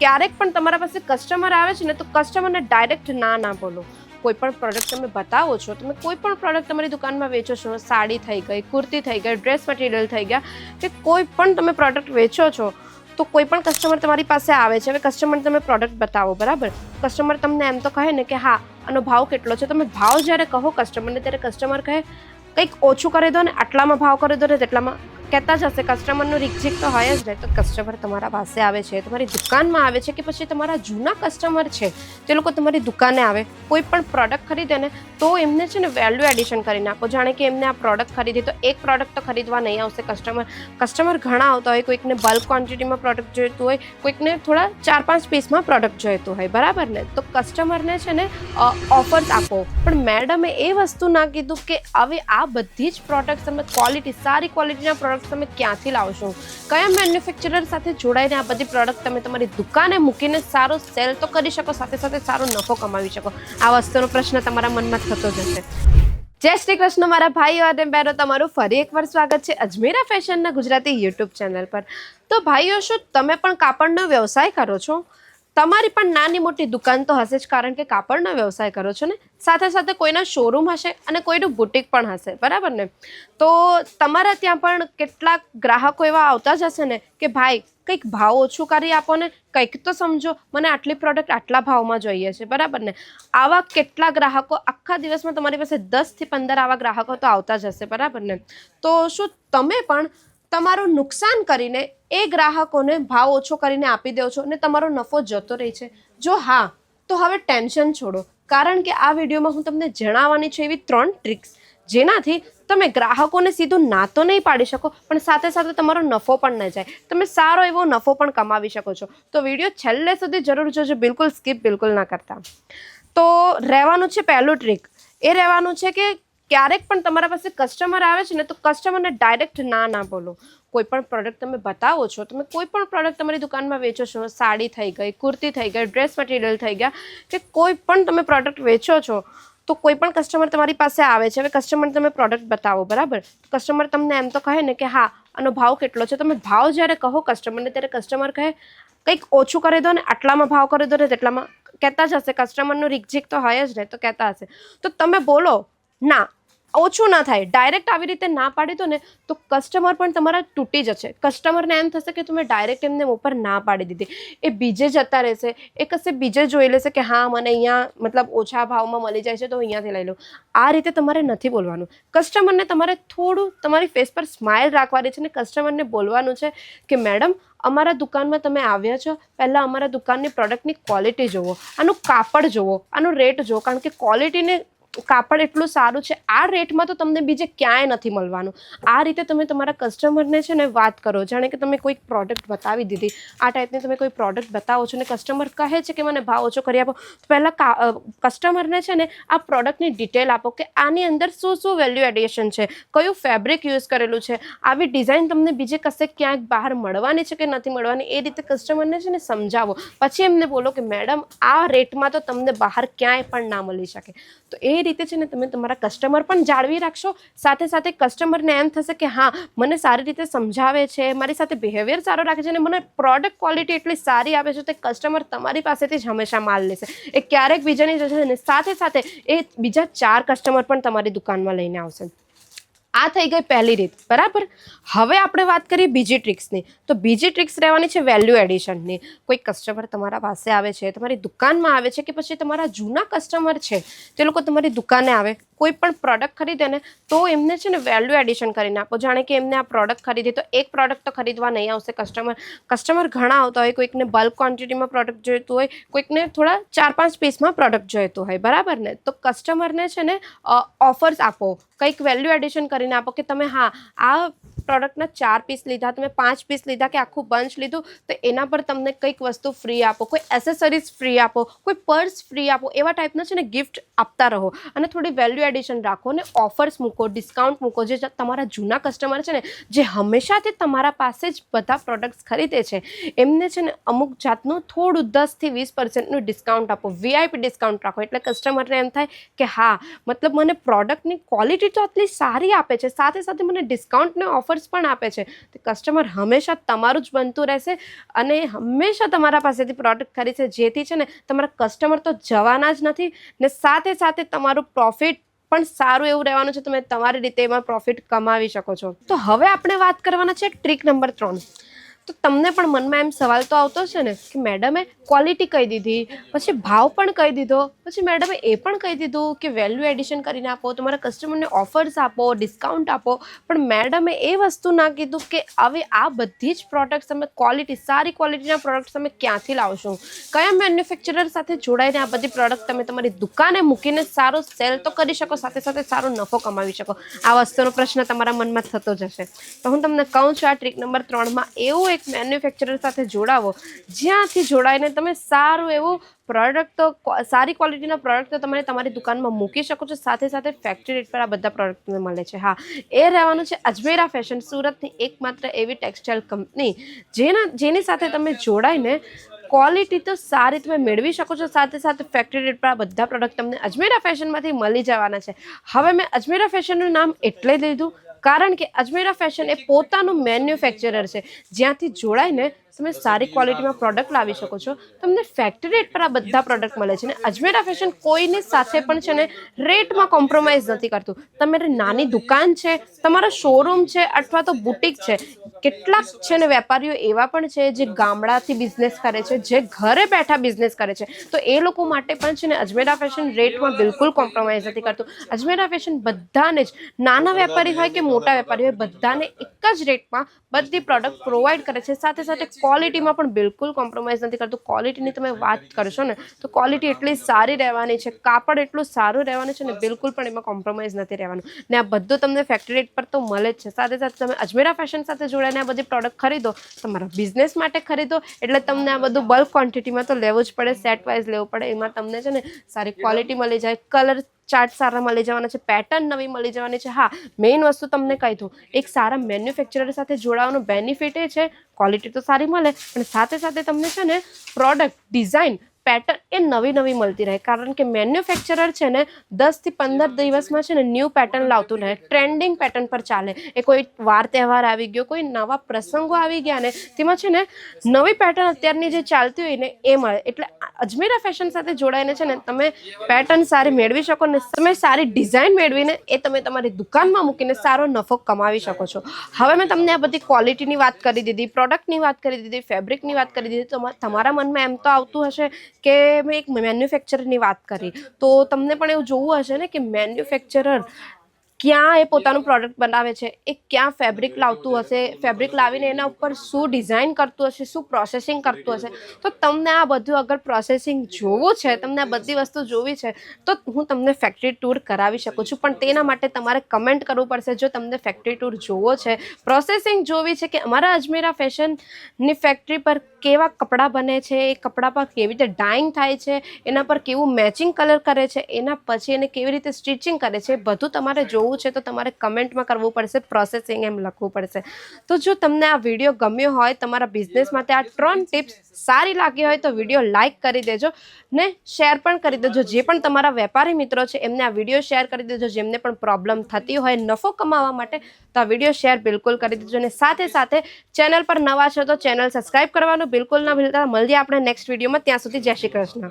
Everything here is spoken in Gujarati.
ક્યારેક પણ તમારા પાસે કસ્ટમર આવે છે ને તો કસ્ટમરને ડાયરેક્ટ ના બોલો. કોઈ પણ પ્રોડક્ટ તમે બતાવો છો, તમે કોઈ પણ પ્રોડક્ટ તમારી દુકાનમાં વેચો છો, સાડી થઈ ગઈ, કુર્તી થઈ ગઈ, ડ્રેસ મટીરિયલ થઈ ગયા, કે કોઈ પણ તમે પ્રોડક્ટ વેચો છો, તો કોઈ પણ કસ્ટમર તમારી પાસે આવે છે. હવે કસ્ટમર તમે પ્રોડક્ટ બતાવો, બરાબર. કસ્ટમર તમને એમ તો કહે ને કે હા આનો ભાવ કેટલો છે. તમે ભાવ જ્યારે કહો કસ્ટમરને ત્યારે કસ્ટમર કહે કંઈક ઓછું કરી દો ને, આટલામાં ભાવ કરી દો ને, તેટલામાં કહેતા જ હશે. કસ્ટમરનું રિકઝિક તો હોય જ ને. તો કસ્ટમર તમારા પાસે આવે છે, તમારી દુકાનમાં આવે છે, કે પછી તમારા જૂના કસ્ટમર છે તે લોકો તમારી દુકાને આવે, કોઈ પણ પ્રોડક્ટ ખરીદે ને, તો એમને છે ને વેલ્યુ એડિશન કરી નાખો. જાણે કે એમને આ પ્રોડક્ટ ખરીદી તો એક પ્રોડક્ટ તો ખરીદવા નહીં આવશે કસ્ટમર ઘણા આવતા હોય. કોઈકને બલ્ક ક્વોન્ટિટીમાં પ્રોડક્ટ જોઈતું હોય, કોઈકને થોડા 4-5 પીસમાં પ્રોડક્ટ જોઈતું હોય, બરાબર ને. તો કસ્ટમરને છે ને ઓફર્સ આપો. પણ મેડમે એ વસ્તુ ના કીધું કે હવે આ બધી જ પ્રોડક્ટ તમે સારી ક્વોલિટીના પ્રોડક્ટ તમે ક્યાંથી લાવશો, કયા મેન્યુફેક્ચરર સાથે જોડાઈને આ બધી પ્રોડક્ટ તમે તમારી દુકાને મૂકીને સારો સેલ તો કરી શકો, સાથે સાથે સારો નફો કમાવી શકો. આ વસ્તુનો પ્રશ્ન તમારા મનમાં થતો જ હશે. જય શ્રી કૃષ્ણ મારા ભાઈઓ અને બહેનો, તમારું ફરી એકવાર સ્વાગત છે અજમેરા ફેશનના ગુજરાતી યુટ્યુબ ચેનલ પર. તો ભાઈઓ, શું તમે પણ કાપડનો વ્યવસાય કરો છો? તમારી પણ નાની મોટી દુકાન તો હશે જ, કારણ કે કાપડનો વ્યવસાય કરો છો ને. સાથે સાથે કોઈના શોરૂમ હશે અને કોઈનું બુટિક પણ હશે, બરાબર ને. તો તમારા ત્યાં પણ કેટલાક ગ્રાહકો એવા આવતા જ હશે ને કે ભાઈ કંઈક ભાવ ઓછું કરી આપો ને, કંઈક તો સમજો, મને આટલી પ્રોડક્ટ આટલા ભાવમાં જોઈએ છે, બરાબર ને. આવા કેટલા ગ્રાહકો આખા દિવસમાં તમારી પાસે 10 થી 15 આવા ગ્રાહકો તો આવતા જ હશે, બરાબર ને. તો શું તમે પણ તમારું નુકસાન કરીને એ ગ્રાહકોને ભાવ ઓછો કરીને આપી દો છો ને તમારો નફો જતો રહે છે? જો હા, તો હવે ટેન્શન છોડો, કારણ કે આ વિડીયોમાં હું તમને જણાવવાની છું એવી 3 ટ્રિક્સ, જેનાથી તમે ગ્રાહકોને સીધું ના તો નહીં પાડી શકો, પણ સાથે સાથે તમારો નફો પણ ન જાય, તમે સારો એવો નફો પણ કમાવી શકો છો. તો વિડીયો છેલ્લે સુધી જરૂર જોજો, બિલકુલ સ્કીપ બિલકુલ ના કરતા. તો રહેવાનું છે પહેલું ટ્રીક. એ રહેવાનું છે કે ક્યારેક પણ તમારા પાસે કસ્ટમર આવે છે ને તો કસ્ટમરને ડાયરેક્ટ ના બોલો. કોઈ પણ પ્રોડક્ટ તમે બતાવો છો, તમે કોઈ પણ પ્રોડક્ટ તમારી દુકાનમાં વેચો છો, સાડી થઈ ગઈ, કુર્તી થઈ ગઈ, ડ્રેસ મટીરિયલ થઈ ગયા, કે કોઈ પણ તમે પ્રોડક્ટ વેચો છો, તો કોઈ પણ કસ્ટમર તમારી પાસે આવે છે. હવે કસ્ટમર તમે પ્રોડક્ટ બતાવો, બરાબર. કસ્ટમર તમને એમ તો કહે ને કે હા આનો ભાવ કેટલો છે. તમે ભાવ જ્યારે કહો કસ્ટમરને ત્યારે કસ્ટમર કહે કંઈક ઓછું કરી દો ને, આટલામાં ભાવ કરી દો ને, તેટલામાં કહેતા જ હશે. કસ્ટમરનું રિકઝિક તો હોય જ ને. તો કહેતા હશે તો તમે બોલો ના, ઓછું ના થાય. ડાયરેક્ટ આવી રીતે ના પાડી દો ને, તો કસ્ટમર પણ તમારા તૂટી જશે. કસ્ટમરને એમ થશે કે તમે ડાયરેક્ટ એમને ઉપર ના પાડી દીધી, એ બીજે જતા રહેશે, એ કશે બીજે જોઈ લેશે કે હા મને અહીંયા મતલબ ઓછા ભાવમાં મળી જાય છે તો અહીંયાથી લઈ લો. આ રીતે તમારે નથી બોલવાનું. કસ્ટમરને તમારે થોડું તમારી ફેસ પર સ્માઇલ રાખવાની છે ને કસ્ટમરને બોલવાનું છે કે મેડમ, અમારા દુકાનમાં તમે આવ્યા છો, પહેલાં અમારા દુકાનની પ્રોડક્ટની ક્વોલિટી જુઓ, આનું કાપડ જુઓ, આનો રેટ જુઓ, કારણ કે ક્વોલિટીને કાપડ એટલું સારું છે, આ રેટમાં તો તમને બીજે ક્યાંય નથી મળવાનું. આ રીતે તમે તમારા કસ્ટમરને છે ને વાત કરો. જાણે કે તમે કોઈક પ્રોડક્ટ બતાવી દીધી, આ ટાઈપની તમે કોઈ પ્રોડક્ટ બતાવો છો ને કસ્ટમર કહે છે કે મને ભાવ ઓછો કરી આપો, તો પહેલાં કસ્ટમરને છે ને આ પ્રોડક્ટની ડિટેલ આપો કે આની અંદર શું વેલ્યુ એડિશન છે, કયું ફેબ્રિક યુઝ કરેલું છે, આવી ડિઝાઇન તમને બીજે કશે ક્યાંક બહાર મળવાની છે કે નથી મળવાની, એ રીતે કસ્ટમરને છે ને સમજાવો. પછી એમને બોલો કે મેડમ આ રેટમાં તો તમને બહાર ક્યાંય પણ ના મળી શકે. તો એ રીતે છે ને તમે તમારા કસ્ટમર પણ જાળવી રાખશો, સાથે સાથે કસ્ટમરને એમ થશે કે હા મને સારી રીતે સમજાવે છે, મારી સાથે બિહેવિયર સારો રાખે છે અને મને પ્રોડક્ટ ક્વોલિટી એટલી સારી આપે છે, તો કસ્ટમર તમારી પાસેથી જ હંમેશા માલ લેશે. એ ક્યારેક બીજાની જશે ને, સાથે સાથે એ બીજા 4 કસ્ટમર પણ તમારી દુકાનમાં લઈને આવશે. આ થઈ ગઈ પહેલી રીત, બરાબર. હવે આપણે વાત કરીએ બીજી ટ્રિક્સની. તો બીજી ટ્રિક્સ રહેવાની છે વેલ્યુ એડિશનની. કોઈ કસ્ટમર તમારા પાસે આવે છે, તમારી દુકાનમાં આવે છે, કે પછી તમારા જૂના કસ્ટમર છે તે લોકો તમારી દુકાને આવે, કોઈ પણ પ્રોડક્ટ ખરીદે ને, તો એમને છે ને વેલ્યુ એડિશન કરીને આપો. જાણે કે એમને આ પ્રોડક્ટ ખરીદી તો એક પ્રોડક્ટ તો ખરીદવા નહીં આવશે કસ્ટમર ઘણા આવતા હોય, કોઈકને બલ્ક ક્વોન્ટિટીમાં પ્રોડક્ટ જોઈતું હોય, કોઈકને થોડા 4-5 પીસમાં પ્રોડક્ટ જોઈતું હોય, બરાબર ને. તો કસ્ટમરને છે ને ઓફર્સ આપો, કંઈક વેલ્યુ એડિશન કરીને આપો કે તમે હા આ પ્રોડક્ટના 4 પીસ લીધા, તમે 5 પીસ લીધા કે આખું બંચ લીધું, તો એના પર તમને કંઈક વસ્તુ ફ્રી આપો, કોઈ એસેસરીઝ ફ્રી આપો, કોઈ પર્સ ફ્રી આપો. એવા ટાઈપના છે ને ગિફ્ટ આપતા રહો અને થોડી વેલ્યુ એડિશન રાખો અને ઓફર્સ મૂકો, ડિસ્કાઉન્ટ મૂકો. જે તમારા જૂના કસ્ટમર છે ને, જે હંમેશાથી તમારા પાસે જ બધા પ્રોડક્ટ્સ ખરીદે છે, એમને છે ને અમુક જાતનું થોડું 10 થી 20% ડિસ્કાઉન્ટ આપો, VIP ડિસ્કાઉન્ટ રાખો. એટલે કસ્ટમરને એમ થાય કે હા મતલબ મને પ્રોડક્ટની ક્વોલિટી તો આટલી સારી આપે છે, સાથે સાથે મને ડિસ્કાઉન્ટને ઓફર્સ પણ આપે છે. તો કસ્ટમર હંમેશા તમારું જ બનતું રહેશે અને હંમેશા તમારા પાસેથી પ્રોડક્ટ ખરીદશે, જેથી છે ને તમારા કસ્ટમર તો જવાના જ નથી ને સાથે સાથે તમારું પ્રોફિટ પણ સારું એવું રહેવાનું છે. તમે તમારી રીતે એમાં પ્રોફિટ કમાવી શકો છો. તો હવે આપણે વાત કરવાના છે ટ્રીક નંબર 3. તો તમને પણ મનમાં એમ સવાલ તો આવતો છે ને કે મેડમે ક્વોલિટી કહી દીધી, પછી ભાવ પણ કહી દીધો, પછી મેડમે એ પણ કહી દીધું કે વેલ્યુ એડિશન કરીને આપો, તમારા કસ્ટમરને ઓફર્સ આપો, ડિસ્કાઉન્ટ આપો, પણ મેડમે એ વસ્તુ ના કીધું કે હવે આ બધી જ પ્રોડક્ટ્સ તમે સારી ક્વોલિટીના પ્રોડક્ટ્સ તમે ક્યાંથી લાવશો, કયા મેન્યુફેક્ચરર સાથે જોડાઈને આ બધી પ્રોડક્ટ તમે તમારી દુકાને મૂકીને સારો સેલ તો કરી શકો, સાથે સાથે સારો નફો કમાવી શકો. આ વસ્તુનો પ્રશ્ન તમારા મનમાં થતો જ હશે. તો હું તમને કહું છું, આ ટ્રીક નંબર 3માં એવું એક મેન્યુફેક્ચરર સાથે જોડાવો જ્યાંથી જોડાઈને તમે સારું એવું પ્રોડક્ટ તો સારી ક્વોલિટીના પ્રોડક્ટ તો તમે તમારી દુકાનમાં મૂકી શકો છો. સાથે સાથે ફેક્ટરી રેટ પર આ બધા પ્રોડક્ટ તમને મળે છે. હા, એ રહેવાનું છે અજમેરા ફેશન, સુરતની એકમાત્ર એવી ટેક્સટાઇલ કંપની જેની સાથે તમે જોડાઈને ક્વોલિટી તો સારી તમે મેળવી શકો છો, સાથે સાથે ફેક્ટરી રેટ પર આ બધા પ્રોડક્ટ તમને અજમેરા ફેશનમાંથી મળી જવાના છે. હવે મેં અજમેરા ફેશનનું નામ એટલે જ લીધું કારણ કે અજમેરા ફેશન એ પોતાનું મેન્યુફેક્ચરર છે જ્યાંથી જોડાઈને તમે સારી ક્વોલિટીમાં પ્રોડક્ટ લાવી શકો છો. તમને ફેક્ટરી રેટ પર આ બધા પ્રોડક્ટ મળે છે ને અજમેરા ફેશન કોઈની સાથે પણ છે ને રેટમાં કોમ્પ્રોમાઇઝ નથી કરતું. તમારી નાની દુકાન છે, તમારો શોરૂમ છે અથવા તો બુટિક છે, કેટલાક છે ને વેપારીઓ એવા પણ છે જે ગામડાથી બિઝનેસ કરે છે, જે ઘરે બેઠા બિઝનેસ કરે છે, તો એ લોકો માટે પણ છે ને અજમેરા ફેશન રેટમાં બિલકુલ કોમ્પ્રોમાઇઝ નથી કરતું. અજમેરા ફેશન બધાને જ, નાના વેપારી હોય કે મોટા વેપારી હોય, બધાને એક જ રેટમાં બધી પ્રોડક્ટ પ્રોવાઈડ કરે છે. સાથે સાથે ક્વોલિટીમાં પણ બિલકુલ કોમ્પ્રોમાઇઝ નથી કરતું. ક્વોલિટીની તમે વાત કરશો ને તો ક્વોલિટી એટલી સારી રહેવાની છે, કાપડ એટલું સારું રહેવાનું છે ને બિલકુલ પણ એમાં કોમ્પ્રોમાઇઝ નથી રહેવાનું. ને આ બધું તમને ફેક્ટરી રેટ પર તો મળે જ છે. સાથે સાથે તમે અજમેરા ફેશન સાથે જોડાઈને આ બધી પ્રોડક્ટ ખરીદો, તમારા બિઝનેસ માટે ખરીદો, એટલે તમને આ બધું બલ્ક ક્વોન્ટિટીમાં તો લેવું જ પડે, સેટ વાઇઝ લેવું પડે. એમાં તમને છે ને સારી ક્વોલિટી મળી જાય, કલર ચાર્ટ સારા મળી જવાના છે, પેટર્ન નવી મળી જવાની છે. હા, મેઇન વસ્તુ તમને કહી દઉં, એક સારા મેન્યુફેક્ચરર સાથે જોડાવાનું બેનિફિટ એ છે ક્વોલિટી તો સારી મળે, પણ સાથે સાથે તમને છે ને પ્રોડક્ટ ડિઝાઇન પેટર્ન એ નવી નવી મળતી રહે. કારણ કે મેન્યુફેક્ચરર છે ને 10 થી 15 દિવસમાં છે ને ન્યૂ પેટર્ન લાવતું રહે, ટ્રેન્ડિંગ પેટર્ન પર ચાલે. એ કોઈ વાર તહેવાર આવી ગયો, કોઈ નવા પ્રસંગો આવી ગયા ને તેમાં છે ને નવી પેટર્ન અત્યારની જે ચાલતી હોય ને એ મળે. એટલે અજમેરા ફેશન સાથે જોડાઈને છે ને તમે પેટર્ન સારી મેળવી શકો ને તમે સારી ડિઝાઇન મેળવીને એ તમે તમારી દુકાનમાં મૂકીને સારો નફો કમાવી શકો છો. હવે મેં તમને આ બધી ક્વોલિટીની વાત કરી દીધી, પ્રોડક્ટની વાત કરી દીધી, ફેબ્રિકની વાત કરી દીધી, તો તમારા મનમાં એમ તો આવતું હશે કે મેં એક મેન્યુફેક્ચરરની વાત કરી, તો તમને પણ એવું જોવું હશે ને કે મેન્યુફેક્ચરર ક્યાં એ પોતાનું પ્રોડક્ટ બનાવે છે, એ ક્યાં ફેબ્રિક લાવતું હશે, ફેબ્રિક લાવીને એના ઉપર શું ડિઝાઇન કરતું હશે, શું પ્રોસેસિંગ કરતું હશે. તો તમને આ બધું અગર પ્રોસેસિંગ જોવું છે, તમને આ બધી વસ્તુ જોવી છે, તો હું તમને ફેક્ટરી ટૂર કરાવી શકું છું. પણ તેના માટે તમારે કમેન્ટ કરવું પડશે. જો તમને ફેક્ટરી ટૂર જોવો છે, પ્રોસેસિંગ જોવી છે કે અમારા અજમેરા ફેશનની ફેક્ટરી પર કેવા કપડાં બને છે, એ કપડાં પર કેવી રીતે ડાઇંગ થાય છે, એના પર કેવું મેચિંગ કલર કરે છે, એના પછી એને કેવી રીતે સ્ટિચિંગ કરે છે, બધું તમારે જોવું છે તો તમારે કમેન્ટમાં કરવું પડશે, પ્રોસેસિંગ એમ લખવું પડશે. તો જો તમને આ વિડીયો ગમ્યો હોય, તમારા બિઝનેસ માટે આ 3 ટિપ્સ સારી લાગી હોય તો વિડીયો લાઇક કરી દેજો ને શેર પણ કરી દેજો. જે પણ તમારા વેપારી મિત્રો છે એમને આ વિડીયો શેર કરી દેજો, જેમને પણ પ્રોબ્લેમ થતી હોય નફો કમાવા માટે, તો આ વિડીયો શેર બિલકુલ કરી દેજો. અને સાથે સાથે ચેનલ પર નવા છો તો ચેનલ સબસ્ક્રાઈબ કરવાનું બિલકુલ ના ભૂલતા. મળીએ આપણે નેક્સ્ટ વિડીયોમાં. ત્યાં સુધી જય શ્રી કૃષ્ણ.